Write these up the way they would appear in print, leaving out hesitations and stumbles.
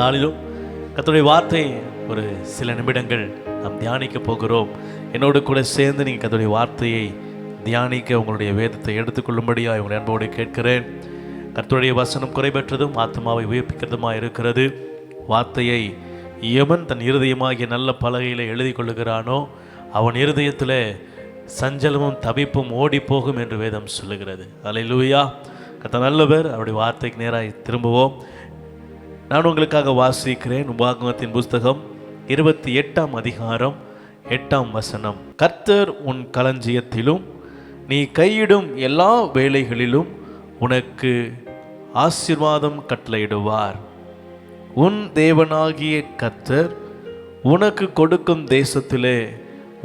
நாளிலும் கர்த்தருடைய வார்த்தை ஒரு சில நிமிடங்கள் நாம் தியானிக்க போகிறோம். என்னோடு கூட சேர்ந்து நீங்கள் கர்த்தருடைய வார்த்தையை தியானிக்க உங்களுடைய வேதத்தை எடுத்துக்கொள்ளும்படியாக உங்களுடைய அன்போடு கேட்கிறேன். கர்த்தருடைய வசனம் குறைபெற்றதும் ஆத்மாவை உயிர்ப்பிக்கிறதுமாக இருக்கிறது. வார்த்தையை எவன் தன் இருதயமாகிய நல்ல பலகையில் எழுதி கொள்ளுகிறானோ அவன் இருதயத்தில் சஞ்சலமும் தவிப்பும் ஓடி போகும் என்று வேதம் சொல்லுகிறது. அல்லேலூயா. கர்த்தர் நல்லவர். அவருடைய வார்த்தைக்கு நேராக திரும்புவோம். நான் உங்களுக்காக வாசிக்கிறேன். உபாகமத்தின் புஸ்தகம் 28ஆம் அதிகாரம் 8ஆம் வசனம். கர்த்தர் உன் களஞ்சியத்திலும் நீ கையிடும் எல்லா வேலைகளிலும் உனக்கு ஆசீர்வாதம் கட்டளையிடுவார். உன் தேவனாகிய கர்த்தர் உனக்கு கொடுக்கும் தேசத்திலே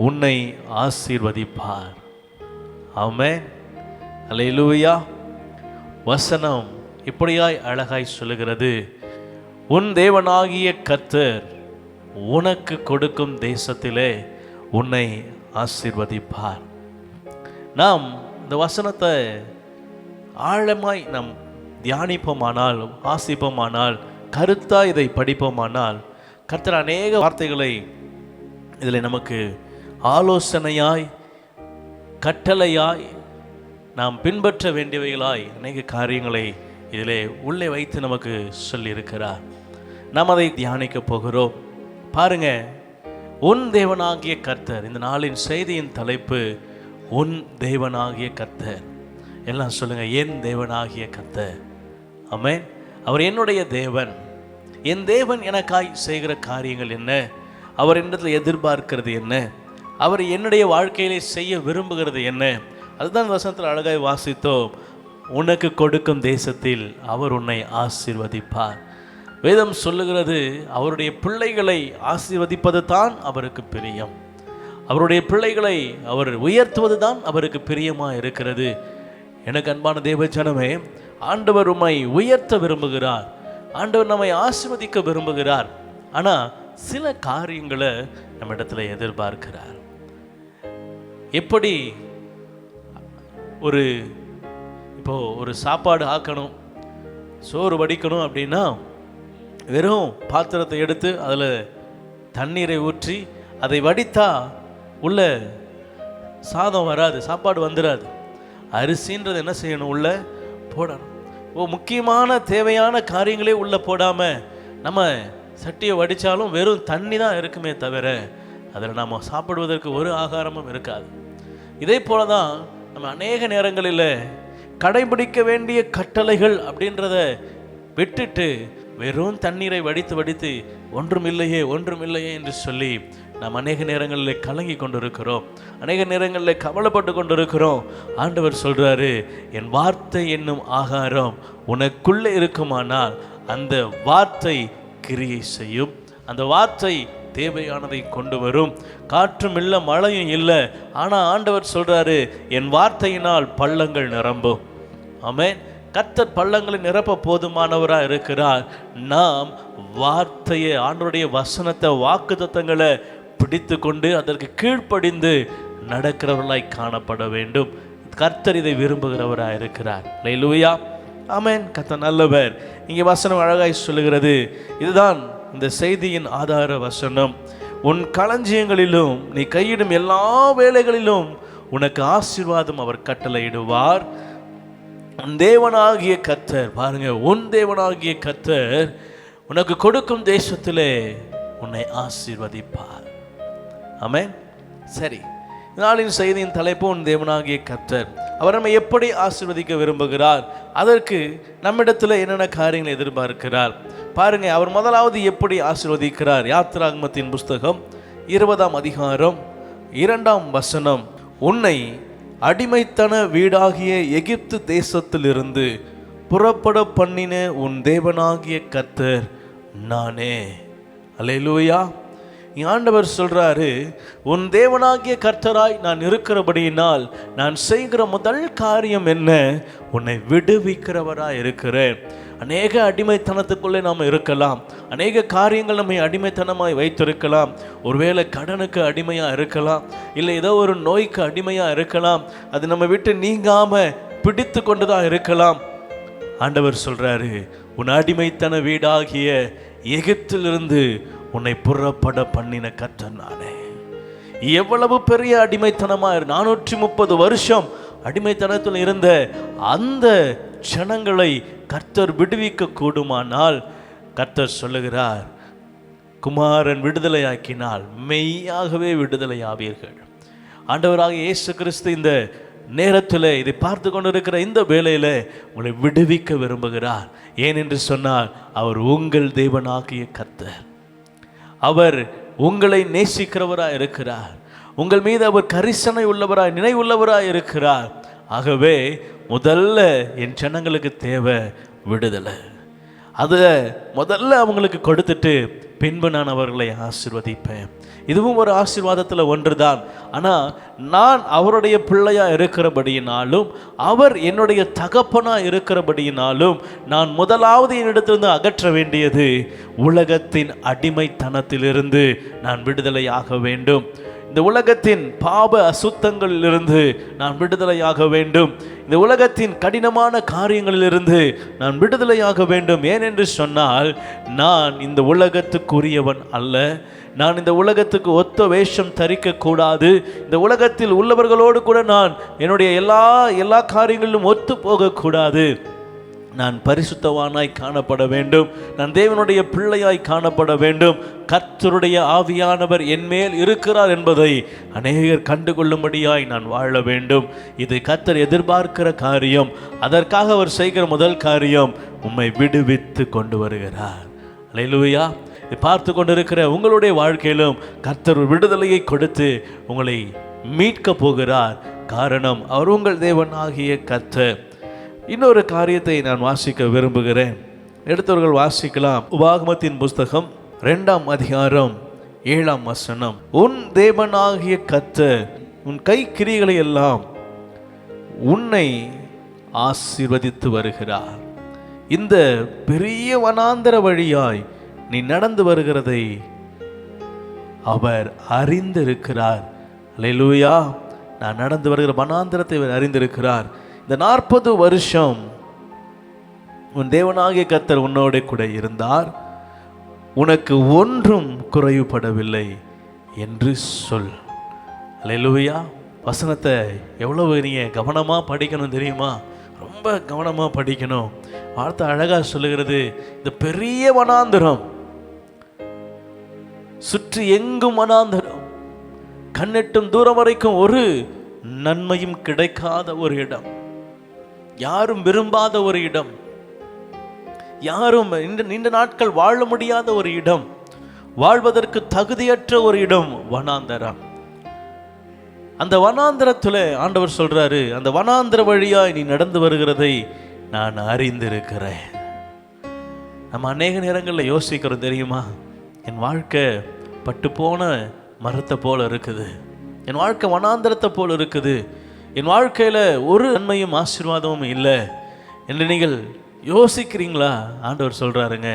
உன்னை ஆசீர்வதிப்பார். ஆமென். அல்லேலூயா. வசனம் இப்படியாய் அழகாய் சொல்லுகிறது, உன் தேவனாகிய கர்த்தர் உனக்கு கொடுக்கும் தேசத்திலே உன்னை ஆசீர்வதிப்பார். நாம் இந்த வசனத்தை ஆழமாய் நாம் தியானிப்போமானால், வாசிப்போமானால், கருத்தாக இதை படிப்போமானால், கர்த்தர் அநேக வார்த்தைகளை இதில் நமக்கு ஆலோசனையாய், கட்டளையாய், நாம் பின்பற்ற வேண்டியவைகளாய் அநேக காரியங்களை இதிலே உள்ளே வைத்து நமக்கு சொல்லியிருக்கிறார். நாம் அதை தியானிக்க போகிறோம். பாருங்க, உன் தேவனாகிய கர்த்தர். இந்த நாளின் செய்தியின் தலைப்பு உன் தேவனாகிய கர்த்தர். எல்லாம் சொல்லுங்க, என் தேவனாகிய கர்த்தர். ஆமென். அவர் என்னுடைய தேவன். என் தேவன் எனக்காய் செய்கிற காரியங்கள் என்ன, அவர் என்னிடத்தில் எதிர்பார்க்கிறது என்ன, அவர் என்னுடைய வாழ்க்கையிலே செய்ய விரும்புகிறது என்ன, அதுதான் வசனத்தில் அழகாய் வாசித்தோம். உனக்கு கொடுக்கும் தேசத்தில் அவர் உன்னை ஆசீர்வதிப்பார். வேதம் சொல்லுகிறது, அவருடைய பிள்ளைகளை ஆசீர்வதிப்பது தான் அவருக்கு பிரியம். அவருடைய பிள்ளைகளை அவர் உயர்த்துவது தான் அவருக்கு பிரியமாக இருக்கிறது. எனக்கு அன்பான தேவ ஜனமே, ஆண்டவர் உம்மை உயர்த்த விரும்புகிறார். ஆண்டவர் நம்மை ஆசீர்வதிக்க விரும்புகிறார். ஆனால் சில காரியங்களை நம்ம இடத்துல எதிர்பார்க்கிறார். எப்படி ஒரு சாப்பாடு ஆக்கணும், சோறு வடிக்கணும் அப்படின்னா வெறும் பாத்திரத்தை எடுத்து அதில் தண்ணீரை ஊற்றி அதை வடித்தா உள்ள சாதம் வராது, சாப்பாடு வந்துடாது. அரிசின்றது என்ன செய்யணும், உள்ள போடணும். முக்கியமான தேவையான காரியங்களே உள்ள போடாமல் நம்ம சட்டியை வடித்தாலும் வெறும் தண்ணி தான் இருக்குமே தவிர அதில் நம்ம சாப்பிடுவதற்கு ஒரு ஆகாரமும் இருக்காது. இதே போல தான் நம்ம அநேக நேரங்களில் கடைபிடிக்க வேண்டிய கட்டளைகள் அப்படின்றத விட்டுட்டு வெறும் தண்ணீரை வடித்து ஒன்றுமில்லையே என்று சொல்லி நாம் அநேக நேரங்களில் கலங்கி கொண்டிருக்கிறோம். அநேக நேரங்களில் கவலைப்பட்டு கொண்டிருக்கிறோம். ஆண்டவர் சொல்கிறாரு, என் வார்த்தை என்னும் ஆகாரம் உனக்குள்ளே இருக்குமானால் அந்த வார்த்தை கிரியை செய்யும். அந்த வார்த்தை தேவையானதை கொண்டு வரும். காற்றும் இல்லை, மழையும் இல்லை. ஆனால் ஆண்டவர் சொல்கிறாரு, என் வார்த்தையினால் பள்ளங்கள் நிரம்பும். ஆமென். கர்த்தர் பள்ளங்களை நிரப்ப போதுமானவராக இருக்கிறார். நாம் வார்த்தையை, ஆண்டவருடைய வசனத்தை, வாக்குத்தத்தங்களை பிடித்து கொண்டு அதற்கு கீழ்ப்படிந்து நடக்கிறவர்களாய் காணப்பட வேண்டும். கர்த்தர் இதை விரும்புகிறவராக இருக்கிறார். அல்லேலூயா. ஆமென். கர்த்தர் நல்லவர். இங்கே வசனம் அழகாய் சொல்லுகிறது, இதுதான் இந்த செய்தியின் ஆதார வசனம். உன் களஞ்சியங்களிலும் நீ கையிடும் எல்லா வேலைகளிலும் உனக்கு ஆசீர்வாதம் அவர் கட்டளையிடுவார். உன் தேவனாகிய கர்த்தர், பாருங்க, உன் தேவனாகிய கர்த்தர் உனக்கு கொடுக்கும் தேசத்திலே உன்னை ஆசீர்வதிப்பார். ஆமென். சரி, நாளின் செய்தியின் தலைப்பு உன் தேவனாகிய கர்த்தர். அவர் நம்ம எப்படி ஆசீர்வதிக்க விரும்புகிறார், அதற்கு நம்மிடத்தில் என்னென்ன காரியங்களை எதிர்பார்க்கிறார் பாருங்க. அவர் முதலாவது எப்படி ஆசீர்வதிக்கிறார். யாத்திராகமத்தின் புஸ்தகம் 20ஆம் அதிகாரம் 2ஆம் வசனம். உன்னை அடிமைத்தன வீடாகிய எகிப்து தேசத்திலிருந்து புறப்பட பண்ணின உன் தேவனாகிய கர்த்தர் நானே. அல்லேலூயா. ஆண்டவர் சொல்றாரு, உன் தேவனாகிய கர்த்தராய் நான் இருக்கிறபடியினால் நான் செய்கிற முதல் காரியம் என்ன, உன்னை விடுவிக்கிறவராய் இருக்கிறேன். அநேக அடிமைத்தனத்துக்குள்ளே நாம் இருக்கலாம். அநேக காரியங்கள் நம்மை அடிமைத்தனமாய் வைத்திருக்கலாம். ஒருவேளை கடனுக்கு அடிமையாக இருக்கலாம், இல்லை ஏதோ ஒரு நோய்க்கு அடிமையாக இருக்கலாம். அது நம்ம விட்டு நீங்காமல் பிடித்து கொண்டு தான் இருக்கலாம். ஆண்டவர் சொல்கிறாரு, உன் அடிமைத்தன வீடாகிய எகிப்திலிருந்து உன்னை புறப்பட பண்ணின கர்த்தர் நானே. எவ்வளவு பெரிய அடிமைத்தனமா 430 வருஷம் அடிமைத்தனத்தில் இருந்த அந்த ஜனங்களை கர்த்தர் விடுவிக்க கூடுமானால், கர்த்தர் சொல்லுகிறார், குமாரன் விடுதலையாக்கினால் மெய்யாகவே விடுதலையாவீர்கள். ஆண்டவராக இயேசு கிறிஸ்து இந்த நேரத்தில் இதை பார்த்து கொண்டிருக்கிற இந்த வேளையில் உங்களை விடுவிக்க விரும்புகிறார். ஏனென்று சொன்னால் அவர் உங்கள் தேவனாகிய கர்த்தர். அவர் உங்களை நேசிக்கிறவராய் இருக்கிறார். உங்கள் மீது அவர் கரிசனை உள்ளவராய் நினைவுள்ளவராய் இருக்கிறார். ஆகவே முதல்ல என் ஜனங்களுக்கு தேவை விடுதலை. அதை முதல்ல அவங்களுக்கு கொடுத்துட்டு பின்பு நான் அவர்களை ஆசீர்வதிப்பேன். இதுவும் ஒரு ஆசீர்வாதத்தில் ஒன்று தான். ஆனால் நான் அவருடைய பிள்ளையாக இருக்கிறபடியினாலும், அவர் என்னுடைய தகப்பனாக இருக்கிறபடியினாலும், நான் முதலாவது என்னிடத்திலிருந்து அகற்ற வேண்டியது உலகத்தின் அடிமைத்தனத்திலிருந்து நான் விடுதலையாக வேண்டும். இந்த உலகத்தின் பாப அசுத்தங்களிலிருந்து நான் விடுதலையாக வேண்டும். இந்த உலகத்தின் கடினமான காரியங்களிலிருந்து நான் விடுதலையாக வேண்டும். ஏனென்று சொன்னால், நான் இந்த உலகத்துக்குரியவன் அல்ல. நான் இந்த உலகத்துக்கு ஒத்த வேஷம் தரிக்க கூடாது. இந்த உலகத்தில் உள்ளவர்களோடு கூட நான் என்னுடைய எல்லா காரியங்களிலும் ஒத்து போகக்கூடாது. நான் பரிசுத்தவானாய் காணப்பட வேண்டும். நான் தேவனுடைய பிள்ளையாய் காணப்பட வேண்டும். கர்த்தருடைய ஆவியானவர் என்மேல் இருக்கிறார் என்பதை அநேகர் கண்டுகொள்ளும்படியாய் நான் வாழ வேண்டும். இது கர்த்தர் எதிர்பார்க்கிற காரியம். அதற்காக அவர் செய்கிற முதல் காரியம் உம்மை விடுவித்து கொண்டு வருகிறார். அல்லேலூயா. பார்த்து கொண்டிருக்கிற உங்களுடைய வாழ்க்கையிலும் கர்த்தர் விடுதலையை கொடுத்து உங்களை மீட்க போகிறார். காரணம், அவர் உங்கள் தேவன் ஆகிய கர்த்தர். இன்னொரு காரியத்தை நான் வாசிக்க விரும்புகிறேன். எடுத்தவர்கள் வாசிக்கலாம். உபாகமத்தின் புஸ்தகம் 2ஆம் அதிகாரம் 7ஆம் வசனம். உன் தேவனாகிய கர்த்தர் உன் கை கிரிகளை எல்லாம் உன்னை ஆசீர்வதித்து வருகிறார். இந்த பெரிய வனாந்தர வழியாய் நீ நடந்து வருகிறதை அவர் அறிந்திருக்கிறார். அல்லேலூயா. நான் நடந்து வருகிற வனாந்தரத்தை அவர் அறிந்திருக்கிறார். இந்த 40 வருஷம் உன் தேவனாகிய கர்த்தர் உன்னோட கூட இருந்தார். உனக்கு ஒன்றும் குறைவுபடவில்லை என்று சொல். அல்லேலூயா. வசனத்தை எவ்வளவு நீங்க கவனமாக படிக்கணும் தெரியுமா? ரொம்ப கவனமாக படிக்கணும். வார்த்தை அழகாக சொல்லுகிறது, இந்த பெரிய வனாந்தரம், சுற்றி எங்கும் வனாந்தரம், கண்ணெட்டும் தூரம் வரைக்கும் ஒரு நன்மையும் கிடைக்காத ஒரு இடம், யாரும் விரும்பாத ஒரு இடம், யாரும் நீண்ட நாட்கள் வாழ முடியாத ஒரு இடம், வாழ்வதற்கு தகுதியற்ற ஒரு இடம் வனாந்தரம். அந்த வனாந்தரத்தில் ஆண்டவர் சொல்றாரு, அந்த வனாந்தர வழியாய் நீ நடந்து வருகிறதை நான் அறிந்திருக்கிறேன். நம்ம அநேக நேரங்களில் யோசிக்கிறோம் தெரியுமா, என் வாழ்க்கை பட்டு போன மரத்தை போல இருக்குது, என் வாழ்க்கை வனாந்தரத்தை போல இருக்குது, என் வாழ்க்கையில் ஒரு நன்மையும் ஆசீர்வாதமும் இல்லை என்று நீங்கள் யோசிக்கிறீங்களா? ஆண்டவர் சொல்கிறாருங்க,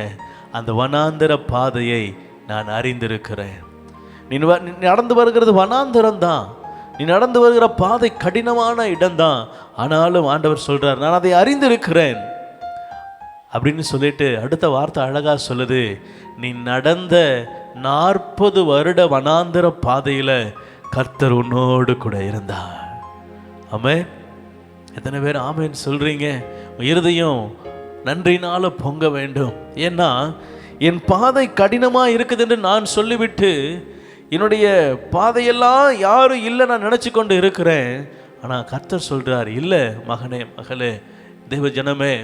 அந்த வனாந்தர பாதையை நான் அறிந்திருக்கிறேன். நீ நடந்து வருகிறது வனாந்தரம் தான், நீ நடந்து வருகிற பாதை கடினமான இடம்தான். ஆனாலும் ஆண்டவர் சொல்கிறார், நான் அதை அறிந்திருக்கிறேன் அப்படின்னு சொல்லிட்டு அடுத்த வார்த்தை அழகாக சொல்லுது, நீ நடந்த 40 வருட வனாந்தர பாதையில் கர்த்தர் உன்னோடு கூட இருந்தார். ஆமென். எத்தனை பேர் ஆமென் சொல்றீங்க? இருதயம் நன்றினால பொங்க வேண்டும். ஏன்னா என் பாதை கடினமாக இருக்குது என்று நான் சொல்லிவிட்டு என்னுடைய பாதையெல்லாம் யாரும் இல்லை நான் நினச்சி கொண்டு இருக்கிறேன். ஆனால் கர்த்தர் சொல்கிறார், இல்லை மகனே மகளே தேவ ஜனமே,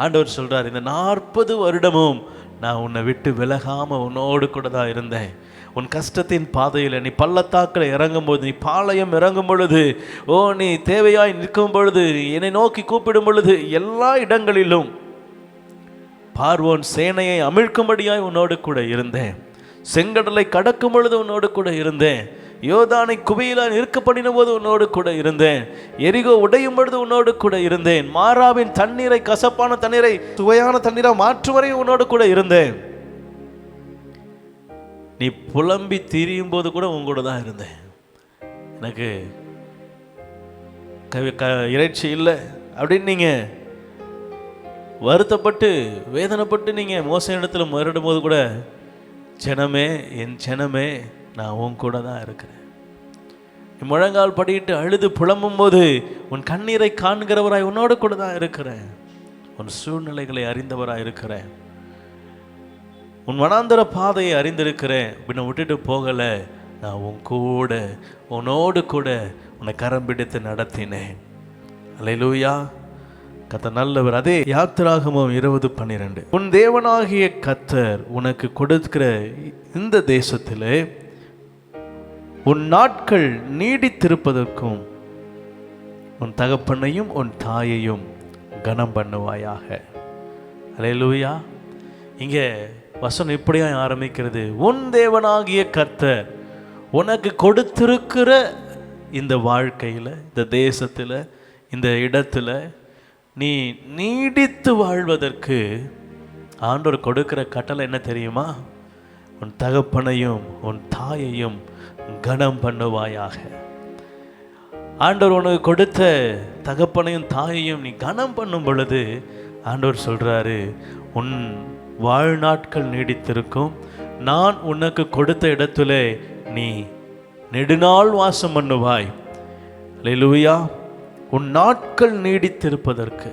ஆண்டவர் சொல்கிறார், இந்த 40 வருடமும் நான் உன்னை விட்டு விலகாமல் உன்னோடு கூட தான் இருந்தேன். உன் கஷ்டத்தின் பாதையில் நீ பள்ளத்தாக்கில் இறங்கும்போது, நீ பாளையம் இறங்கும் பொழுது, நீ தேவையாய் நிற்கும் பொழுது, என்னை நோக்கி கூப்பிடும் பொழுது, எல்லா இடங்களிலும் பார்வோன் சேனையை அமிழ்க்கும்படியாய் உன்னோடு கூட இருந்தேன். செங்கடலை கடக்கும் பொழுது உன்னோடு கூட இருந்தேன். யோர்தானை குவியலால் இருக்க பண்ணின போது உன்னோடு கூட இருந்தேன். எரிகோ உடையும் பொழுது உன்னோடு கூட இருந்தேன். மாறாவின் தண்ணீரை கசப்பான தண்ணீரை சுவையான தண்ணீரை மாற்றும் வரை உன்னோடு கூட இருந்தேன். நீ புலம்பி திரியும் போது கூட உங்களோட தான் இருந்தேன். எனக்கு இறைச்சி இல்லை அப்படின்னு நீங்க வருத்தப்பட்டு வேதனைப்பட்டு நீங்கள் மோச இடத்துல முறையிடும் போது கூட, ஜனமே, என் ஜனமே, நான் உன் கூட தான் இருக்கிறேன். முழங்கால் படியிட்டு அழுது புலம்பும் போது உன் கண்ணீரை காண்கிறவராய் உன்னோடு கூட தான் இருக்கிறேன். உன் சூழ்நிலைகளை அறிந்தவராய் இருக்கிறேன். உன் வனாந்தர பாதையை அறிந்திருக்கிறேன். உன்னை விட்டுட்டு போகலை. நான் உன் கூட, உன்னோடு கூட உன்னை கரம் பிடித்து நடத்தினேன். அல்லேலூயா. கர்த்தர் நல்லவர். அதே யாத்திராகமம் 20:12, உன் தேவனாகிய கர்த்தர் உனக்கு கொடுக்கிற இந்த தேசத்திலே உன் நாட்கள் நீடித்திருப்பதற்கும் உன் தகப்பனையும் உன் தாயையும் கனம் பண்ணுவாயாக. அல்லேலூயா. இங்கே வசனம் இப்படியா ஆரம்பிக்கிறது. உன் தேவனாகிய கர்த்தர் உனக்கு கொடுத்திருக்கிற இந்த வாழ்க்கையில், இந்த தேசத்தில், இந்த இடத்துல நீ நீடித்து வாழ்வதற்கு ஆண்டவர் கொடுக்கிற கட்டளை என்ன தெரியுமா? உன் தகப்பனையும் உன் தாயையும் கனம் பண்ணுவாயாக. ஆண்டவர் உனக்கு கொடுத்த தகப்பனையும் தாயையும் நீ கனம் பண்ணும் பொழுது ஆண்டவர் சொல்றாரு, உன் வாழ்நாட்கள் நீடித்திருக்கும். நான் உனக்கு கொடுத்த இடத்துல நீ நெடுநாள் வாசம் பண்ணுவாய். அல்லேலூயா. உன் நாட்கள் நீடித்திருப்பதற்கு,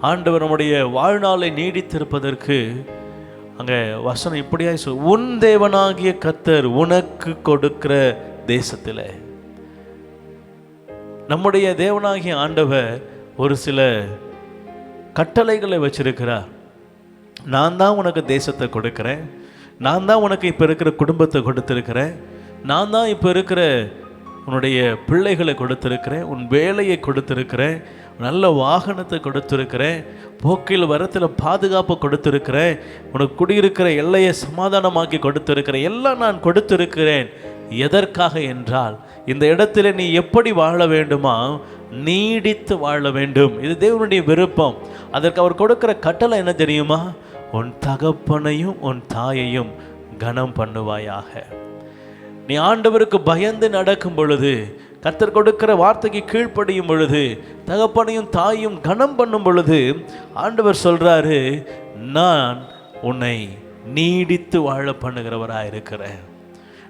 ஆண்டவர் நம்முடைய வாழ்நாளை நீடித்திருப்பதற்கு அங்கே வசனம் இப்படியாய் சொல், உன் தேவனாகிய கர்த்தர் உனக்கு கொடுக்கிற தேசத்தில். நம்முடைய தேவனாகிய ஆண்டவர் ஒரு சில கட்டளைகளை வச்சிருக்கிறார். நான் தான் உனக்கு தேசத்தை கொடுக்கிறேன், நான் தான் உனக்கு இப்போ இருக்கிற குடும்பத்தை கொடுத்துருக்கிறேன், நான் தான் இப்போ இருக்கிற உன்னுடைய பிள்ளைகளை கொடுத்துருக்கிறேன், உன் வேலையை கொடுத்துருக்கிறேன், நல்ல வாகனத்தை கொடுத்துருக்கிறேன், போக்கில் வரத்தில் பாதுகாப்பு கொடுத்துருக்கிறேன், உனக்கு குடியிருக்கிற எல்லையை சமாதானமாக்கி கொடுத்துருக்கிறேன், எல்லாம் நான் கொடுத்துருக்கிறேன். எதற்காக என்றால் இந்த இடத்துல நீ எப்படி வாழ வேண்டுமா? நீடித்து வாழ வேண்டும். இது தேவனுடைய விருப்பம். அதற்கு அவர் கொடுக்கிற கட்டளை என்ன தெரியுமா? உன் தகப்பனையும் உன் தாயையும் கனம் பண்ணுவாயாக. நீ ஆண்டவருக்கு பயந்து நடக்கும் பொழுது, கர்த்தர் கொடுக்கிற வார்த்தைக்கு கீழ்ப்படியும் பொழுது, தகப்பனையும் தாயும் கனம் பண்ணும் பொழுது ஆண்டவர் சொல்றாரு, நான் உன்னை நீடித்து வாழ பண்ணுகிறவராக இருக்கிறேன்.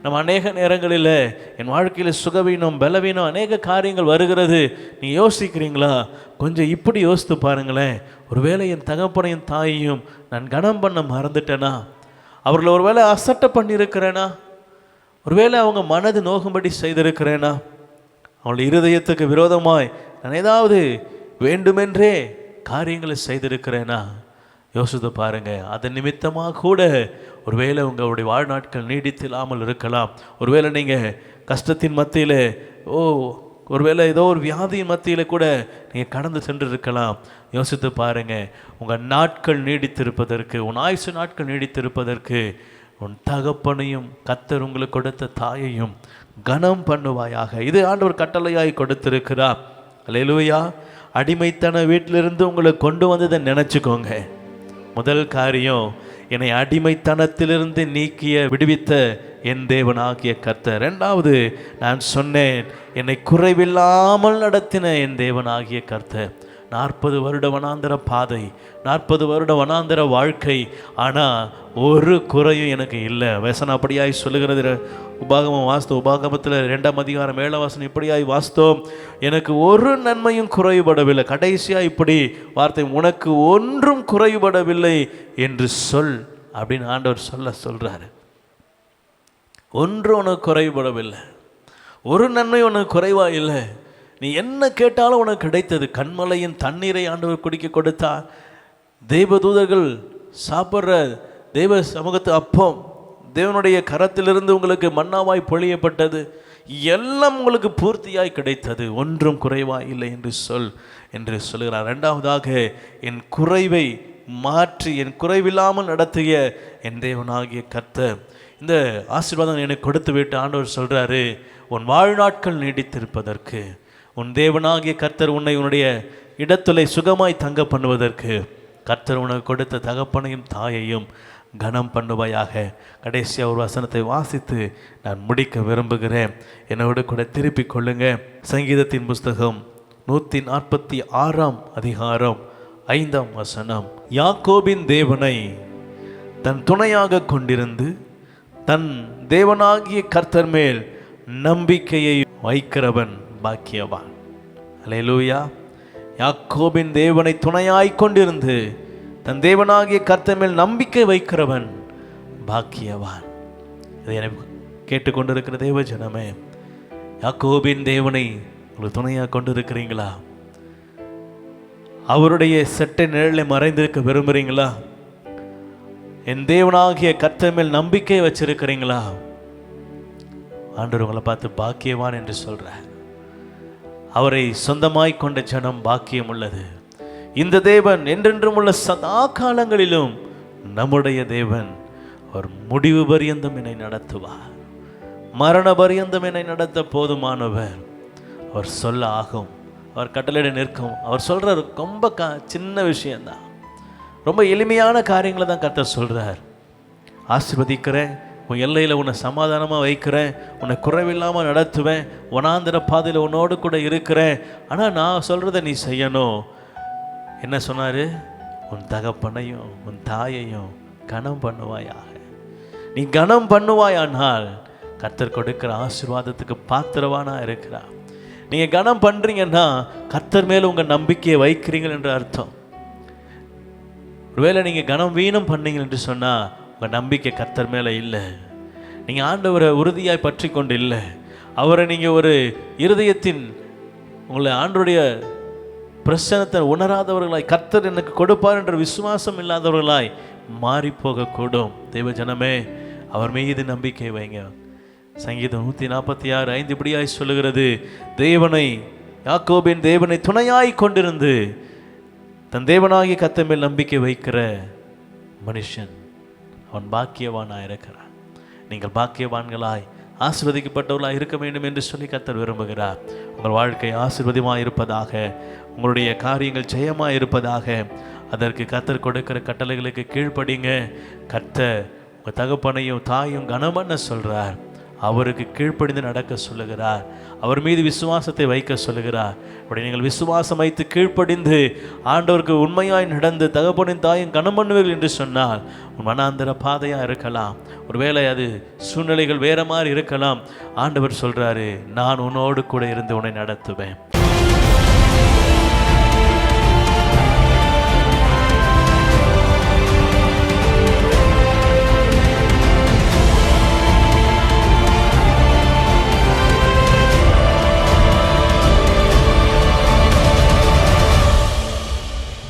நம்ம அநேக நேரங்களில் என் வாழ்க்கையில் சுகவீனம், பலவீனம், அநேக காரியங்கள் வருகிறது. நீங்கள் யோசிக்கிறீங்களா? கொஞ்சம் இப்படி யோசித்து பாருங்களேன். ஒருவேளை என் தகப்பனையும் தாயையும் நான் கனம் பண்ண மறந்துட்டேனா? அவர்களை ஒருவேளை அசட்டை பண்ணியிருக்கிறேனா? ஒருவேளை அவங்க மனது நோகும்படி செய்திருக்கிறேனா? அவங்களுடைய இருதயத்துக்கு விரோதமாய் நான் ஏதாவது வேண்டுமென்றே காரியங்களை செய்திருக்கிறேனா? யோசித்து பாருங்க. அதன் நிமித்தமாக கூட ஒருவேளை உங்களுடைய வாழ்நாட்கள் நீடித்தில்லாமல் இருக்கலாம். ஒருவேளை நீங்கள் கஷ்டத்தின் மத்தியில், ஒருவேளை ஏதோ ஒரு வியாதியின் மத்தியில் கூட நீங்கள் கடந்து சென்று இருக்கலாம். யோசித்து பாருங்கள். உங்கள் நாட்கள் நீடித்திருப்பதற்கு, உன் ஆயுசு நாட்கள் நீடித்திருப்பதற்கு உன் தகப்பனையும் கர்த்தர் உங்களுக்கு கொடுத்த தாயையும் கனம் பண்ணுவாயாக. இது ஆண்டவர் கட்டளையாய் கொடுத்திருக்கிறார். அல்லேலூயா. அடிமைத்தன வீட்டிலிருந்து உங்களை கொண்டு வந்ததை நினச்சிக்கோங்க. முதல் காரியம், என்னை அடிமைத்தனத்திலிருந்து நீக்கிய விடுவித்த என் தேவனாகிய கர்த்தர். இரண்டாவது, நான் சொன்னேன், என்னை குறைவில்லாமல் நடத்தின என் தேவனாகிய கர்த்தர். 40 வருட வனாந்தர பாதை, 40 வருட வனாந்தர வாழ்க்கை, ஆனால் ஒரு குறையும் எனக்கு இல்லை. வசனம் அப்படியாய் சொல்லுகிறது. உபாகமம் வாஸ்தவம், உபாகமத்தில் 2ஆம் அதிகாரம் 7ஆம் வசனம் இப்படியாய் வாஸ்தவம், எனக்கு ஒரு நன்மையும் குறைபடவில்லை. கடைசியாக இப்படி வார்த்தை, உனக்கு ஒன்றும் குறைபடவில்லை என்று சொல் அப்படின்னு ஆண்டவர் சொல்கிறாரு. ஒன்று உனக்கு குறைபடவில்லை, ஒரு நன்மை உனக்கு குறைவா இல்லை. நீ என்ன கேட்டாலும் உனக்கு கிடைத்தது. கண்மலையின் தண்ணீரை ஆண்டவர் குடிக்க கொடுத்தார். தேவதூதர்கள் சாப்பிட்ற தேவ சமூகத்து அப்பம் தேவனுடைய கரத்திலிருந்து உங்களுக்கு மன்னாவாய் பொழியப்பட்டது. எல்லாம் உங்களுக்கு பூர்த்தியாய் கிடைத்தது, ஒன்றும் குறைவாய் இல்லை என்று சொல்கிறார். இரண்டாவதாக, என் குறைவை மாற்றி என் குறைவில்லாமல் நடத்திய என் தேவனாகிய கர்த்தர். இந்த ஆசீர்வாதம் எனக்கு கொடுத்து விட்டு ஆண்டவர் சொல்கிறாரு, உன் வாழ்நாட்கள் நீடித்திருப்பதற்கு, உன் தேவனாகிய கர்த்தர் உன்னை உன்னுடைய இடத்துல சுகமாய் தங்க பண்ணுவதற்கு கர்த்தர் உனக்கு கொடுத்த தகப்பனையும் தாயையும் கனம் பண்ணுவாயாக. கடைசியாக ஒரு வசனத்தை வாசித்து நான் முடிக்க விரும்புகிறேன். என்னோடு கூட திருப்பிக் கொள்ளுங்க. சங்கீதத்தின் புஸ்தகம் 146ஆம் அதிகாரம் 5ஆம் வசனம். யாக்கோபின் தேவனை தன் துணையாக கொண்டிருந்து தன் தேவனாகிய கர்த்தர் மேல் நம்பிக்கையை வைக்கிறவன் பாக்கியவான். அல்லேலூயா. யாக்கோபின் தேவனை துணையாய் கொண்டிருந்து தன் தேவனாகிய கர்த்தர் மேல் நம்பிக்கை வைக்கிறவன் பாக்கியவான். இதை எனக்கு கேட்டுக்கொண்டிருக்கிற தேவ ஜனமே, யாக்கோபின் தேவனை உங்களுக்கு துணையாக கொண்டு இருக்கிறீங்களா? அவருடைய செட்டை நிழலில் மறைந்திருக்க விரும்புகிறீங்களா? என் தேவனாகிய கர்த்தர் மேல் நம்பிக்கை வச்சிருக்கிறீங்களா? ஆண்டவர் உங்களை பார்த்து பாக்கியவான் என்று சொல்றார். அவரை சொந்தமாய் கொண்ட ஜனம் பாக்கியம் உள்ளது. இந்த தேவன் என்றென்றும் உள்ள சதா காலங்களிலும் நம்முடைய தேவன். அவர் முடிவு பரியந்தம் என்னை நடத்துவார். மரண பரியந்தம் என்னை நடத்த போதுமானவர். அவர் சொல்ல ஆகும், அவர் கட்டளையிட நிற்கும். அவர் சொல்ற ரொம்ப சின்ன விஷயம்தான், ரொம்ப எளிமையான காரியங்களை தான் கர்த்தர் சொல்றார். ஆசீர்வதிக்கிறேன், உன் எல்லையில் உன்னை சமாதானமாக வைக்கிறேன், உன்னை குறைவில்லாமல் நடத்துவேன், வனாந்திர பாதையில் உன்னோடு கூட இருக்கிறேன். ஆனால் நான் சொல்கிறத நீ செய்யணும். என்ன சொன்னார்? உன் தகப்பனையும் உன் தாயையும் கனம் பண்ணுவாயாக. நீ கனம் பண்ணுவாயானால் கர்த்தர் கொடுக்கிற ஆசீர்வாதத்துக்கு பாத்திரவானா இருக்கிறார். நீங்கள் கனம் பண்ணுறீங்கன்னா கர்த்தர் மேலே உங்கள் நம்பிக்கையை வைக்கிறீங்கள் என்று அர்த்தம். ஒருவேளை நீங்கள் கனம் வீணம் பண்ணீங்க என்று சொன்னால் உங்கள் நம்பிக்கை கர்த்தர் மேலே இல்லை. நீங்கள் ஆண்டவரை உறுதியாய் பற்றி கொண்டு இல்லை. அவரை நீங்கள் ஒரு இருதயத்தின் உங்களை ஆண்டவருடைய பிரசன்னத்தை உணராதவர்களாய், கர்த்தர் எனக்கு கொடுப்பார் என்ற விசுவாசம் இல்லாதவர்களாய் மாறி போகக்கூடும். தெய்வ ஜனமே, அவர் மீது நம்பிக்கை வைங்க. சங்கீதம் 146:5 இப்படியாய் சொல்லுகிறது, தேவனை, யாக்கோபின் தேவனை துணையாய் கொண்டிருந்து தன் தேவனாகிய கர்த்தர் மேல் நம்பிக்கை வைக்கிற மனுஷன் அவன் பாக்கியவானாய் இருக்கிறான். நீங்கள் பாக்கியவான்களாய் ஆசீர்வதிக்கப்பட்டவர்களாய் இருக்க வேண்டும் என்று சொல்லி கர்த்தர் விரும்புகிறார். உங்கள் வாழ்க்கை ஆசீர்வாதமாக இருப்பதாக, உங்களுடைய காரியங்கள் ஜெயமாக இருப்பதாக. அதற்கு கர்த்தர் கொடுக்கிற கட்டளைகளுக்கு கீழ்ப்படிங்க. கர்த்தர் உங்கள் தகப்பனையும் தாயும் கனமண்ண சொல்கிறார். அவருக்கு கீழ்ப்படிந்து நடக்க சொல்லுகிறார். அவர் மீது விசுவாசத்தை வைக்க சொல்லுகிறார். அப்படி நீங்கள் விசுவாசம் வைத்து கீழ்ப்படிந்து ஆண்டவருக்கு உண்மையாய் நடந்து தகப்பனின் தாயும் கனம் பண்ணுவீர்கள் என்று சொன்னால் உன் மனாந்தர பாதையாக இருக்கலாம். ஒருவேளை அது சூழ்நிலைகள் வேற மாதிரி இருக்கலாம். ஆண்டவர் சொல்கிறாரு, நான் உன்னோடு கூட இருந்து உன்னை நடத்துவேன்.